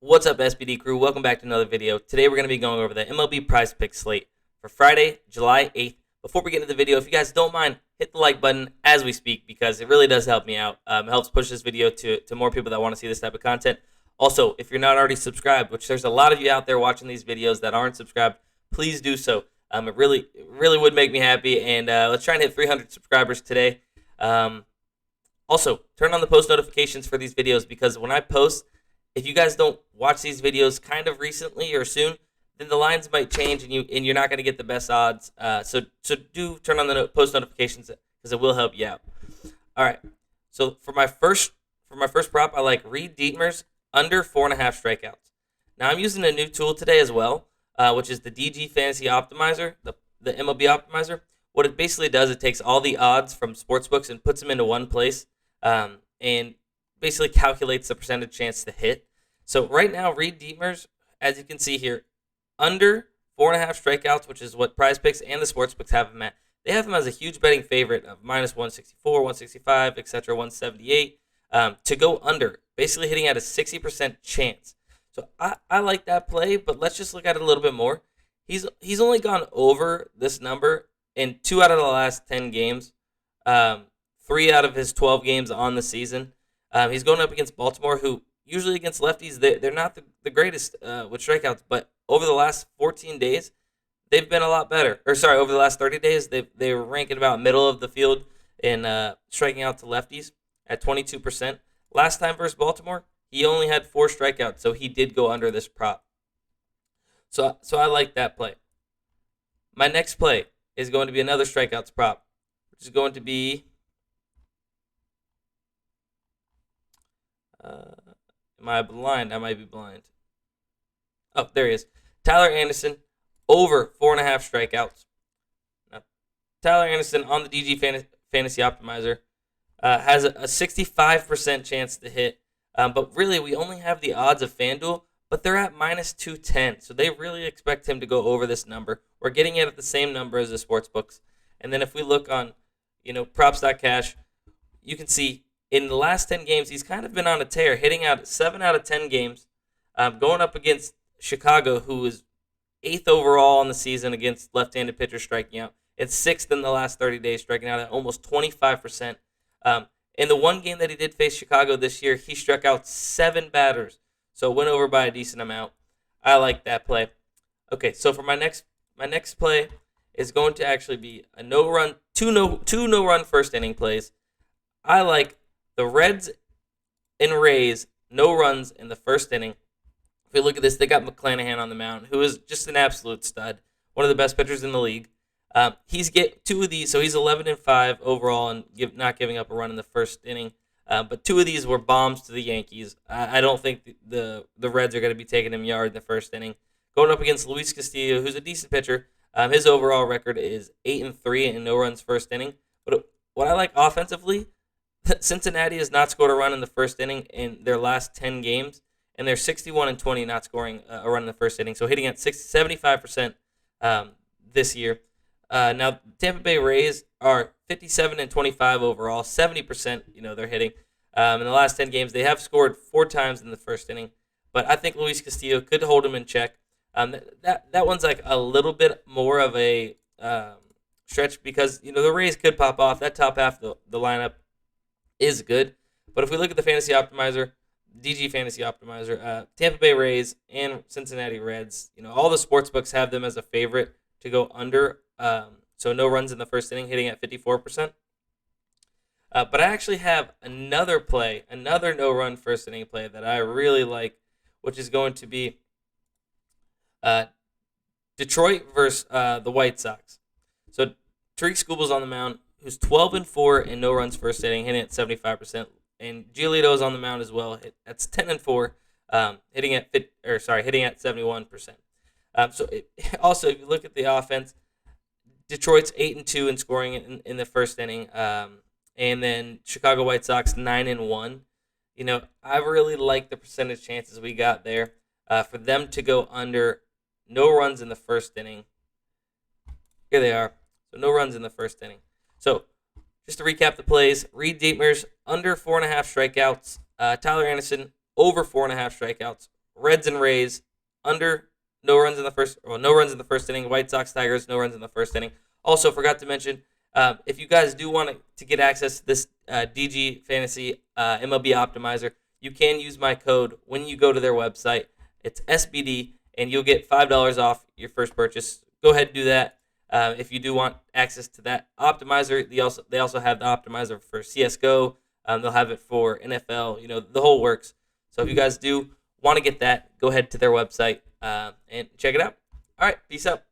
What's up, SBD Crew? Welcome back to another video. Today we're going to be going over the MLB Prize Picks slate for Friday, July 8th. Before we get into the video, if you guys don't mind, hit the like button as we speak because it really does help me out. It helps push this video to more people that want to see this type of content. Also, if you're not already subscribed, which there's a lot of you out there watching these videos that aren't subscribed, please do so. It really would make me happy, and let's try and hit 300 subscribers today. Also, turn on the post notifications for these videos because when I post, if you guys don't watch these videos kind of recently or soon, then the lines might change and you're not going to get the best odds. So do turn on the post notifications because it will help you out. All right. So for my first prop, I like Reid Detmers under 4.5 strikeouts. Now I'm using a new tool today as well, which is the DG Fantasy Optimizer, the MLB Optimizer. What it basically does, it takes all the odds from sportsbooks and puts them into one place, and basically calculates the percentage chance to hit. So right now, Reid Detmers, as you can see here, under 4.5 strikeouts, which is what PrizePicks and the sportsbooks have him at. They have him as a huge betting favorite of minus 164, 165, etc., 178 to go under, basically hitting at a 60% chance. So I like that play, but let's just look at it a little bit more. He's only gone over this number in 2 out of the last 10 games, 3 out of his 12 games on the season. He's going up against Baltimore, who usually against lefties, they're not the greatest with strikeouts. But over the last 14 days, they've been a lot better. Over the last 30 days, they were ranking about middle of the field in striking out to lefties at 22%. Last time versus Baltimore, he only had 4 strikeouts, so he did go under this prop. So I like that play. My next play is going to be another strikeouts prop, which is going to be... am I blind? I might be blind. Oh, there he is. Tyler Anderson, over 4.5 strikeouts. Now, Tyler Anderson on the DG Fantasy Optimizer has a 65% chance to hit. But really, we only have the odds of FanDuel, but they're at minus 210. So they really expect him to go over this number. We're getting it at the same number as the sports books. And then if we look on, props.cash, you can see in the last 10 games, he's kind of been on a tear, hitting out 7 out of 10 games, going up against Chicago, who is 8th overall on the season against left-handed pitchers striking out. It's 6th in the last 30 days, striking out at almost 25%. In the one game that he did face Chicago this year, he struck out 7 batters, so went over by a decent amount. I like that play. Okay, so for my next play is going to actually be a no-run, two no-run first inning plays. I like the Reds and Rays, no runs in the first inning. If we look at this, they got McClanahan on the mound, who is just an absolute stud, one of the best pitchers in the league. He's get 2 of these, so he's 11-5 overall and not giving up a run in the first inning. But 2 of these were bombs to the Yankees. I don't think the Reds are going to be taking him yard in the first inning. Going up against Luis Castillo, who's a decent pitcher. His overall record is 8-3 and no runs first inning. But what I like offensively, Cincinnati has not scored a run in the first inning in their last 10 games, and they're 61-20 not scoring a run in the first inning, so hitting at 75% this year. Now, Tampa Bay Rays are 57-25 overall, 70% they're hitting. In the last 10 games, they have scored 4 times in the first inning, but I think Luis Castillo could hold him in check. That one's like a little bit more of a stretch because the Rays could pop off. That top half of the lineup is good. But if we look at the Fantasy Optimizer, DG Fantasy Optimizer, Tampa Bay Rays and Cincinnati Reds, all the sports books have them as a favorite to go under. So no runs in the first inning, hitting at 54%. But I actually have another no-run first inning play that I really like, which is going to be Detroit versus the White Sox. So Tariq Skubal's on the mound, who's 12-4 in no runs first inning, hitting at 75%, and Giolito's on the mound as well. That's 10-4, hitting at 71%. Also, if you look at the offense, Detroit's 8-2 in scoring in the first inning, and then Chicago White Sox 9-1. I really like the percentage chances we got there for them to go under no runs in the first inning. Here they are. So no runs in the first inning. So just to recap the plays, Reid Detmers under 4.5 strikeouts. Tyler Anderson over 4.5 strikeouts. Reds and Rays under no runs in the first inning. White Sox Tigers no runs in the first inning. Also, forgot to mention, if you guys do want to get access to this DG Fantasy MLB Optimizer, you can use my code when you go to their website. It's SBD, and you'll get $5 off your first purchase. Go ahead and do that. If you do want access to that optimizer, they also have the optimizer for CSGO. They'll have it for NFL, the whole works. So if you guys do want to get that, go ahead to their website and check it out. All right, peace out.